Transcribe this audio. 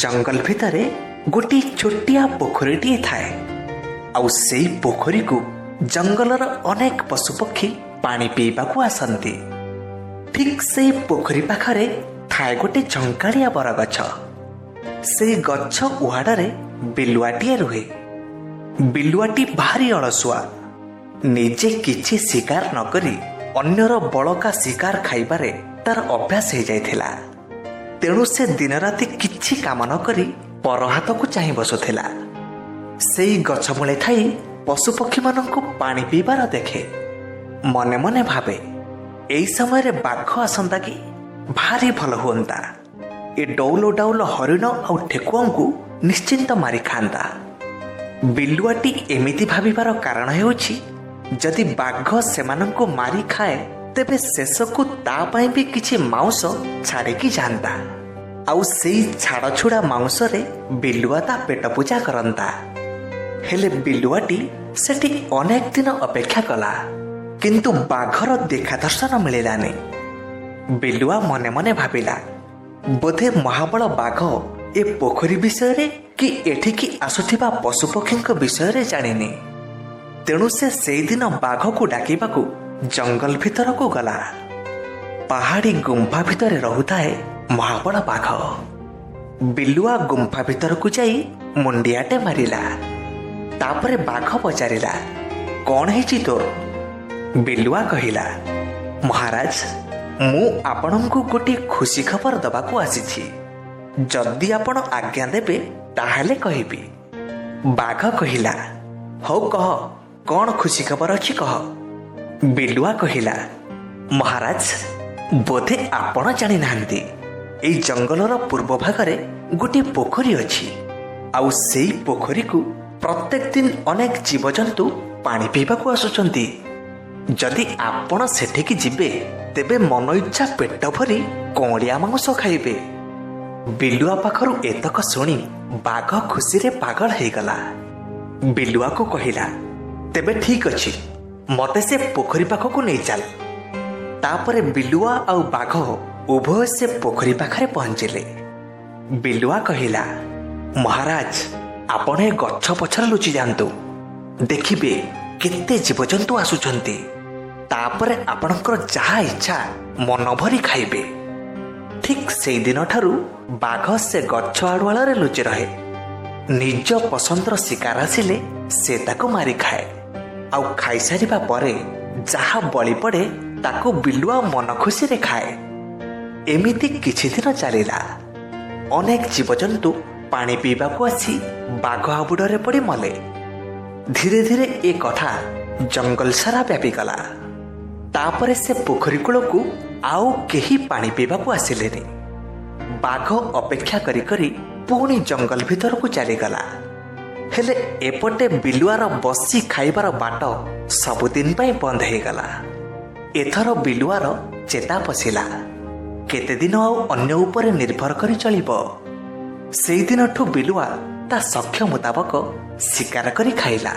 जंगल भितर गोटे छोटिया पोखरीटीए थाए। आउ सेई पोखरी को जंगलर अनेक पशुपक्षी पानी पीवा को आसंती। ठीक से पोखरी पाखरे थाए गोटे झंकाड़िया बरगछ। से गछ उहाड़े बिलुआटीए रुहे। बिलुआटी भारी अलसुआ, निजे किछि शिकार न करी अन्यर बड़का शिकार खाइबारे तार अभ्यास हो जाइथिला। तेणु से दिन राति किछि काम न करी पर हाथ को चाहि बसुथिला। सेई गछ मूले थाई पशुपक्षी मानंकु पानी पीबार देखे। मने मने भावे एई समय बाघ आसंता कि भारी भल हुंता। ए डौल डाउल हरिण आउ ठेकुआ को निश्चिंत मारी खांता। बिलुआटी एमिति भाविबार कारण हेउछि जदि बाघ सेमानंकु मारी खाए तेबे शेषकु ता पई भी किछि मांस छाड़िकी जानता। आउ सेई छाड़छुड़ा मांस रे बिलुआ ता पेट पूजा करंता। हेले बिलुआटी सेठी अनेक दिन अपेक्षा कला, किंतु बाघर देखा दर्शन मिलिलानी। बिलुआ मने मने भाविला बोधे महाबल बाघ ए पोखरी विषय कि एठिकी आसुथिबा पशुपक्षी विषय जानिनी। तेणु से दिन बाघ को डाकिबाकू जंगल भितर को गला। पहाड़ी गुंफा भितर रहुताए महाबल बाघ। बिलुआ गुंफा भितर को जाई मुंडियाटे मारिला। तापरे बाघ पचारिला, कौन है तोर? बिलुआ कहिला, महाराज मु आपनंकु गोटे खुशी खबर दबाकू आसीछि। जदि आपण आज्ञा देबे ताहाले कहिबी। बाघ कहिला, हौ कह, कौन खुशी खबर अछि कह। बिलुआ कहिला, महाराज बोधे आपण जानि नाहंती एई जंगलर पूर्व भागरे गोटे पोखरी अछि। आउ सेई पोखरी को प्रत्येक दिन अनेक जीवजंतु पानी पीवा को आसुचंती। जदि आपण सेठिकी जिबे तेबे मन इच्छा पेट भरी कौड़िया मांस खाइबे। बिलुआ पाखरु एतक सुनी बाघ खुशी रे पागल हो गला। बिलुआ को कहिला, तेबे ठीक अछि, मते से पोखरी पाख को नहीं चल। तापरे बिलुआ आउ बाघ उभय से पोखरी पाखरे पहुंचिले। बिलुआ कहिला, महाराज आपण ए गछ पछर लुचि जांतु, देखिबे केते जीवजंतु आसुचंती। तापरे आपणकर जहा इच्छा मन भरी खाइबे। ठीक से दिन ठारू बाघ से गछ आड़ुआल लुचि रहे। निज पसंदर शिकार आसिले से ताको मारी खाए। आउ खाई सारिबा परे जहा बळी पड़े ताको बिलुआ मन खुशी रे खाए। एमिति किछि दिन चलिला। अनेक जीवजंतु पानी पीवा को आसी बाघ हाबुडरे पड़ी मले। धीरे धीरे ए कथा जंगल सारा व्यापी गला। तापरे से पोखरी कूल को आउ केही पानी पीवा को आसिलेनी। बाघ अपेक्षा करी करी पुणी जंगल भीतर को चलीगला। हेले एपटे बिलुआर बसी खाइबार बाट सबुदिन पाई बंद हो गला। एथर बिलुआर चेता पशिला, केते दिन आउ अन्य उपरे निर्भर करी चलिबो। सेई दिनठू बिलुआ ता सख्य मुताबक शिकार करी खाइला।